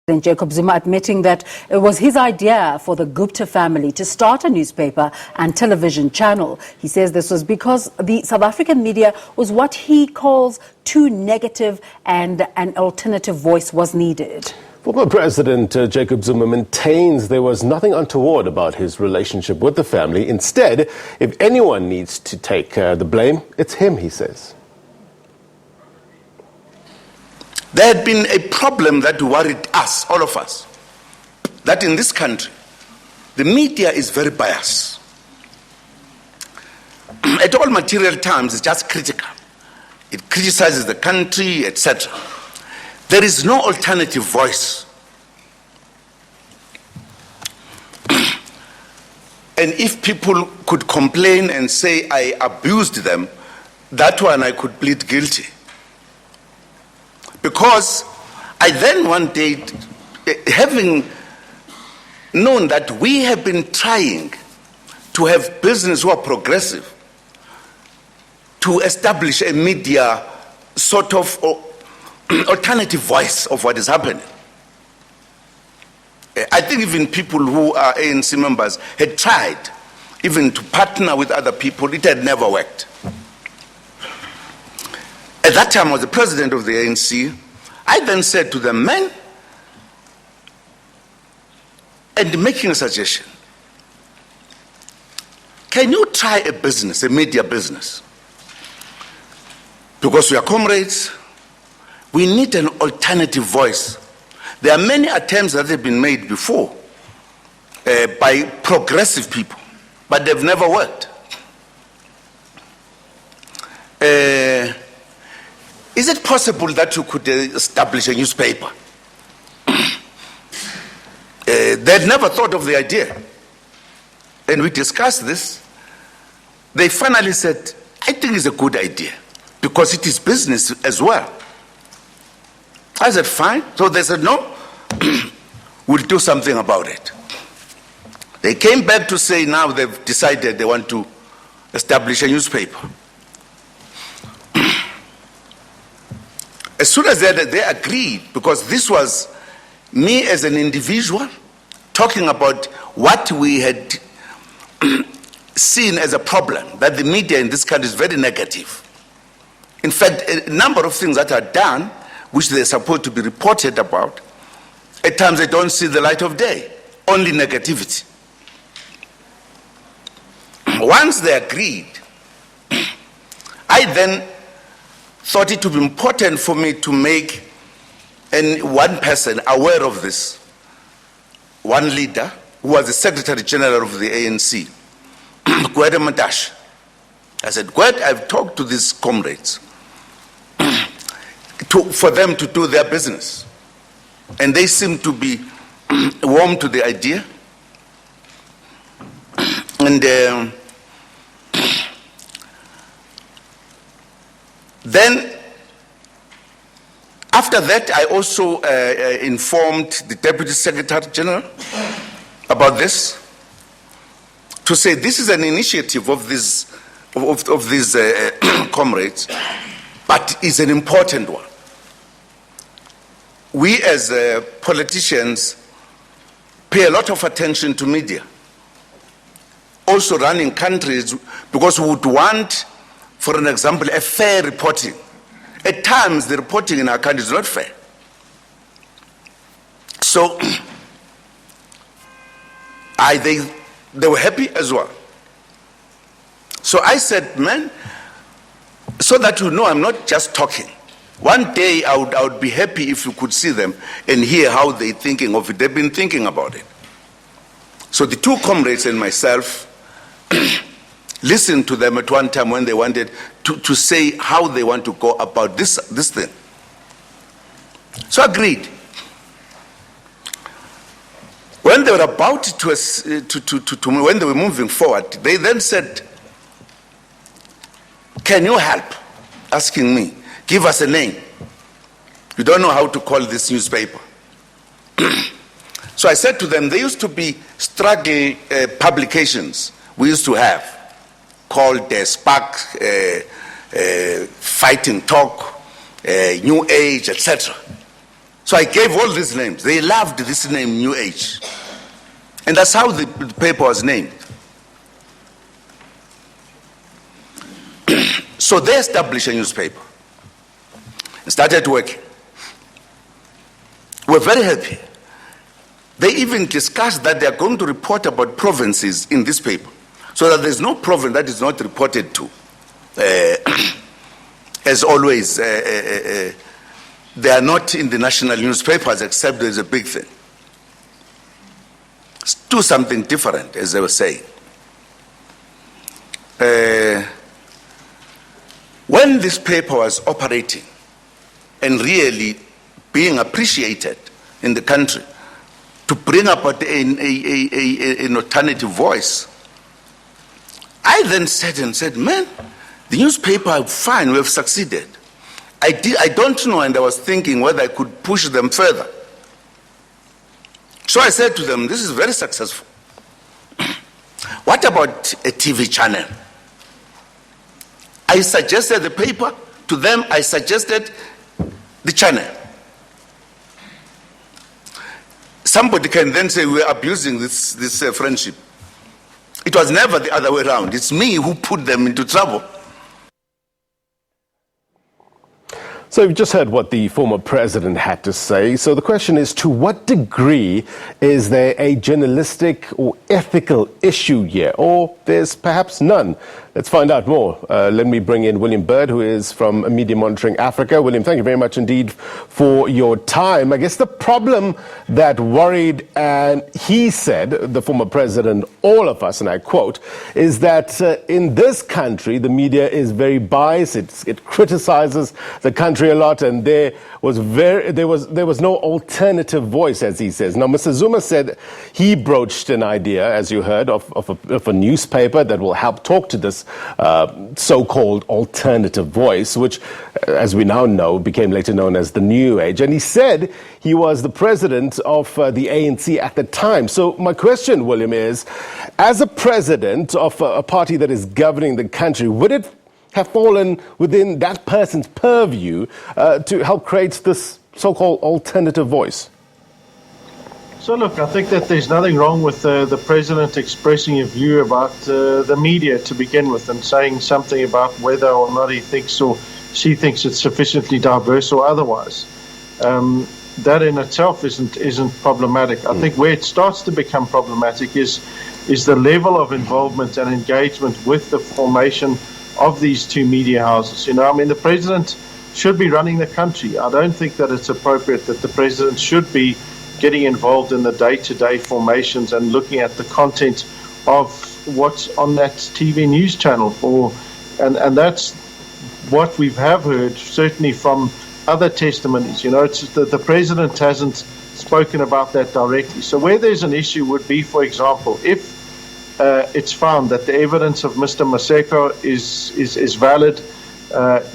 President Jacob Zuma admitting that it was his idea for the Gupta family to start a newspaper and television channel. He says this was because the South African media was what he calls too negative and an alternative voice was needed. Former President Jacob Zuma maintains there was nothing untoward about his relationship with the family. Instead, if anyone needs to take the blame, it's him, he says. There had been a problem that worried us, all of us, that in this country, the media is very biased. At all material times, it's just critical. It criticizes the country, etc. There is no alternative voice. And if people could complain and say I abused them, that one I could plead guilty. Because I then one day, having known that we have been trying to have business who are progressive, to establish a media sort of alternative voice of what is happening. I think even people who are ANC members had tried even to partner with other people. It had never worked. At that time, I was the president of the ANC. I then said to them, men, and making a suggestion, can you try a business, a media business? Because we are comrades, we need an alternative voice. There are many attempts that have been made before by progressive people, but they've never worked. Is it possible that you could establish a newspaper? They'd never thought of the idea. And we discussed this. They finally said, I think it's a good idea because it is business as well. I said, fine. So they said, no, we'll do something about it. They came back to say now they've decided they want to establish a newspaper. As soon as they agreed, because this was me as an individual talking about what we had seen as a problem, that the media in this country is very negative. In fact, a number of things that are done, which they're supposed to be reported about, at times they don't see the light of day, only negativity. Once they agreed, I then thought it would be important for me to make one person aware of this, one leader who was the Secretary General of the ANC, Gwede. I said, Gwede, I've talked to these comrades for them to do their business. And they seem to be warm to the idea. And then, after that, I also informed the Deputy Secretary General about this, to say this is an initiative of these comrades, but it's an important one. We as politicians pay a lot of attention to media, also running countries, because we would want, for an example, a fair reporting. At times, the reporting in our country is not fair. So, they were happy as well. So I said, man, so that you know I'm not just talking. One day I would be happy if you could see them and hear how they're thinking of it. They've been thinking about it. So the two comrades and myself listened to them at one time when they wanted to say how they want to go about this thing. So agreed. When they were about when they were moving forward, they then said, can you help? Asking me, give us a name. You don't know how to call this newspaper. So I said to them, there used to be struggle publications we used to have, called Spark, Fighting Talk, New Age, etc. So I gave all these names. They loved this name, New Age. And that's how the paper was named. So they established a newspaper. Started working. We're very happy. They even discussed that they are going to report about provinces in this paper, so that there's no province that is not reported to. As always, they are not in the national newspapers, except there's a big thing. Let's do something different, as they were saying. When this paper was operating and really being appreciated in the country, to bring about an alternative voice, I then said, man, the newspaper, fine, we have succeeded. I don't know, and I was thinking whether I could push them further. So I said to them, this is very successful. What about a TV channel? I suggested the paper to them, I suggested the channel. Somebody can then say we're abusing this friendship. It was never the other way around. It's me who put them into trouble. So you've just heard what the former president had to say. So the question is, to what degree is there a journalistic or ethical issue here? Or there's perhaps none? Let's find out more. Let me bring in William Bird, who is from Media Monitoring Africa. William, thank you very much indeed for your time. I guess the problem that worried, and he said, the former president, all of us, and I quote, is that in this country, the media is very biased. It criticizes the country a lot, and there was no alternative voice, as he says. Now, Mr. Zuma said he broached an idea, as you heard, of a newspaper that will help talk to this so-called alternative voice, which, as we now know, became later known as the New Age. And he said he was the president of the ANC at the time. So my question, William, is, as a president of a party that is governing the country, would it have fallen within that person's purview to help create this so-called alternative voice? So look, I think that there's nothing wrong with the president expressing a view about the media to begin with, and saying something about whether or not he thinks or she thinks it's sufficiently diverse or otherwise. That in itself isn't problematic. I think where it starts to become problematic is the level of involvement and engagement with the formation of these two media houses. You know, I mean, the president should be running the country. I don't think that it's appropriate that the president should be getting involved in the day-to-day formations and looking at the content of what's on that TV news channel. And that's what we have heard, certainly from other testimonies. You know, it's the president hasn't spoken about that directly. So where there's an issue would be, for example, if it's found that the evidence of Mr. Maseko is valid.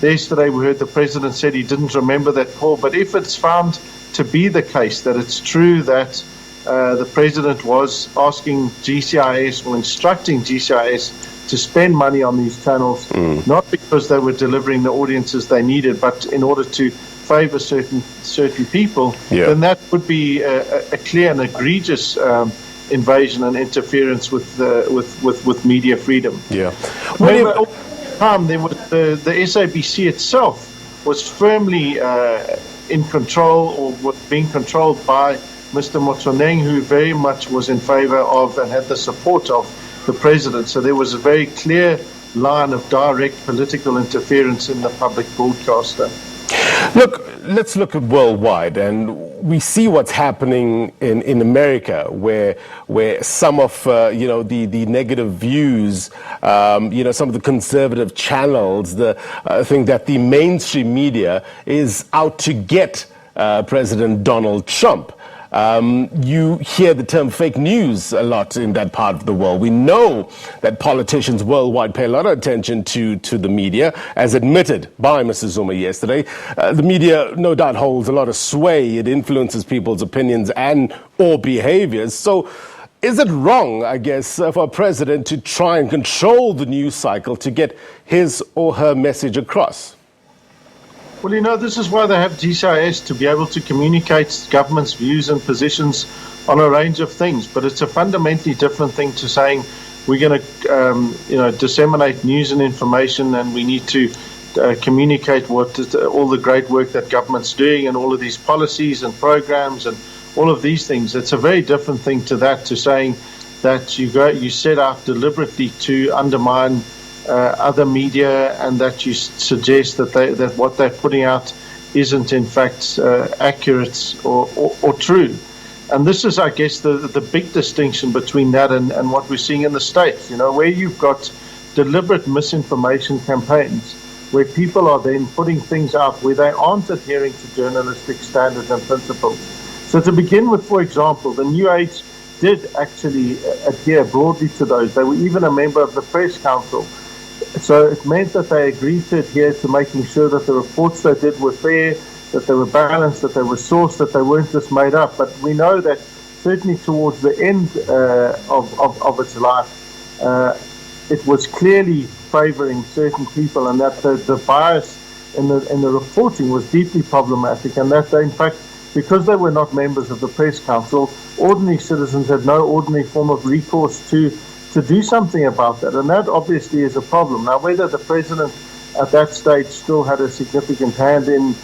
Yesterday we heard the president said he didn't remember that call, but if it's found to be the case that it's true that the president was asking GCIS or instructing GCIS to spend money on these channels, not because they were delivering the audiences they needed, but in order to favor certain people, then that would be a clear and egregious invasion and interference with media freedom. Yeah. Remember, all the time there was the SABC itself was firmly in control, or was being controlled by Mr. Motsoneng, who very much was in favor of and had the support of the president. So there was a very clear line of direct political interference in the public broadcaster. Look, let's look at worldwide, and we see what's happening in America, where some of the negative views, some of the conservative channels, think that the mainstream media is out to get President Donald Trump. You hear the term fake news a lot in that part of the world. We know that politicians worldwide pay a lot of attention to the media, as admitted by Mr. Zuma yesterday. The media, no doubt, holds a lot of sway. It influences people's opinions and or behaviors. So is it wrong, I guess, for a president to try and control the news cycle to get his or her message across? Well, this is why they have GCIS, to be able to communicate government's views and positions on a range of things. But it's a fundamentally different thing to saying we're going to, disseminate news and information, and we need to communicate all the great work that government's doing and all of these policies and programs and all of these things. It's a very different thing to that, to saying that you set out deliberately to undermine other media, and that you suggest that what they're putting out isn't in fact accurate or true. And this is, I guess, the big distinction between that and what we're seeing in the States, where you've got deliberate misinformation campaigns, where people are then putting things out where they aren't adhering to journalistic standards and principles. So to begin with, for example, the New Age did actually adhere broadly to those. They were even a member of the Press Council. So it meant that they agreed to adhere to making sure that the reports they did were fair, that they were balanced, that they were sourced, that they weren't just made up. But we know that certainly towards the end of its life, it was clearly favouring certain people, and that the bias in the reporting was deeply problematic, and that they, in fact, because they were not members of the Press Council, ordinary citizens had no ordinary form of recourse to do something about that. And that obviously is a problem. Now, whether the president at that stage still had a significant hand in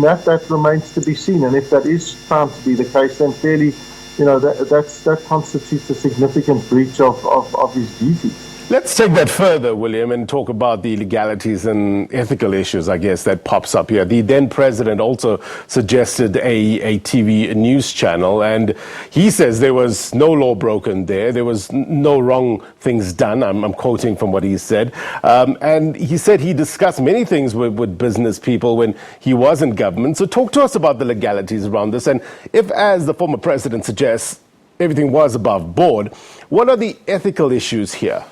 that remains to be seen. And if that is found to be the case, then clearly, that constitutes a significant breach of his duties. Let's take that further, William, and talk about the legalities and ethical issues, I guess, that pops up here. The then president also suggested a TV news channel, and he says there was no law broken there. There was no wrong things done. I'm quoting from what he said. And he said he discussed many things with business people when he was in government. So talk to us about the legalities around this. And if, as the former president suggests, everything was above board, what are the ethical issues here?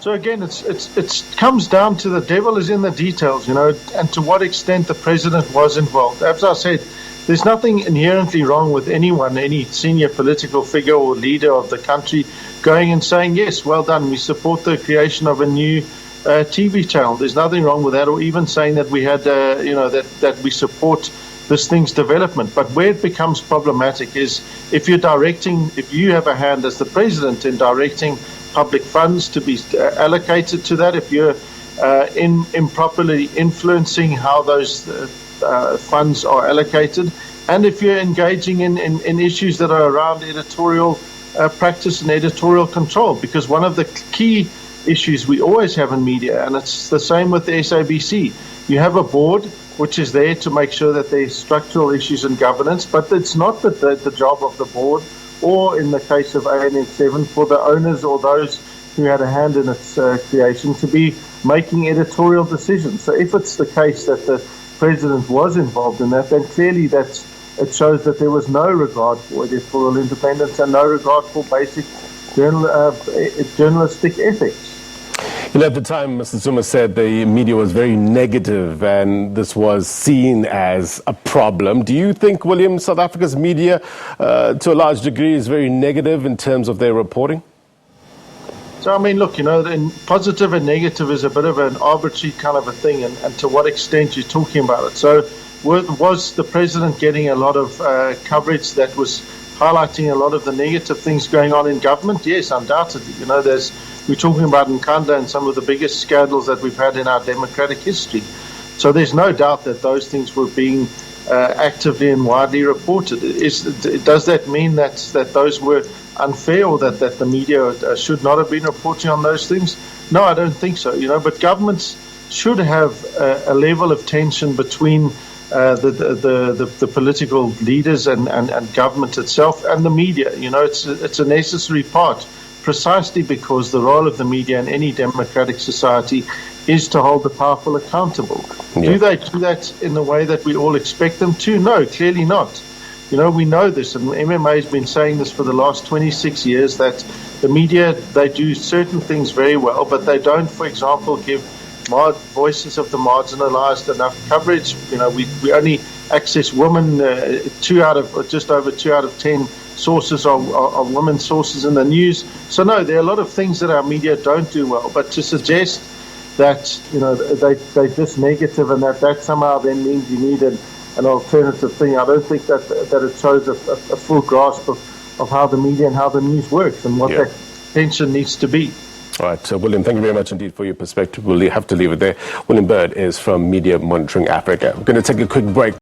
So again, it comes down to the devil is in the details, and to what extent the president was involved. As I said, there's nothing inherently wrong with anyone, any senior political figure or leader of the country going and saying, yes, well done, we support the creation of a new TV channel. There's nothing wrong with that, or even saying that we had, that we support this thing's development. But where it becomes problematic is if you have a hand as the president in directing public funds to be allocated to that, if you're improperly influencing how those funds are allocated, and if you're engaging in issues that are around editorial practice and editorial control. Because one of the key issues we always have in media, and it's the same with the SABC, you have a board which is there to make sure that there's structural issues in governance, but it's not the job of the board, or in the case of ANN7, for the owners or those who had a hand in its creation to be making editorial decisions. So if it's the case that the president was involved in that, then clearly it shows that there was no regard for editorial independence and no regard for basic journalistic ethics. At the time, Mr. Zuma said the media was very negative and this was seen as a problem. Do you think, William, South Africa's media, to a large degree, is very negative in terms of their reporting? So, I mean, look, positive and negative is a bit of an arbitrary kind of a thing, and to what extent you're talking about it. So, was the president getting a lot of coverage that was highlighting a lot of the negative things going on in government? Yes, undoubtedly. We're talking about Nkandla and some of the biggest scandals that we've had in our democratic history. So there's no doubt that those things were being actively and widely reported. Does that mean that those were unfair, or that the media should not have been reporting on those things? No, I don't think so. But governments should have a level of tension between the political leaders and government itself and the media. It's a necessary part, precisely because the role of the media in any democratic society is to hold the powerful accountable. Yeah. Do they do that in the way that we all expect them to? No, clearly not. We know this, and MMA has been saying this for the last 26 years, that the media, they do certain things very well, but they don't, for example, give voices of the marginalized enough coverage. We only access women, just over 2 out of 10 sources are women sources in the news. So no, there are a lot of things that our media don't do well, but to suggest that, you know, they're just negative, and that somehow then means you need an alternative thing. I don't think that it shows a full grasp of how the media and how the news works and what that tension needs to be. All right, so William, thank you very much indeed for your perspective. We'll have to leave it there. William Bird is from Media Monitoring Africa. We're going to take a quick break.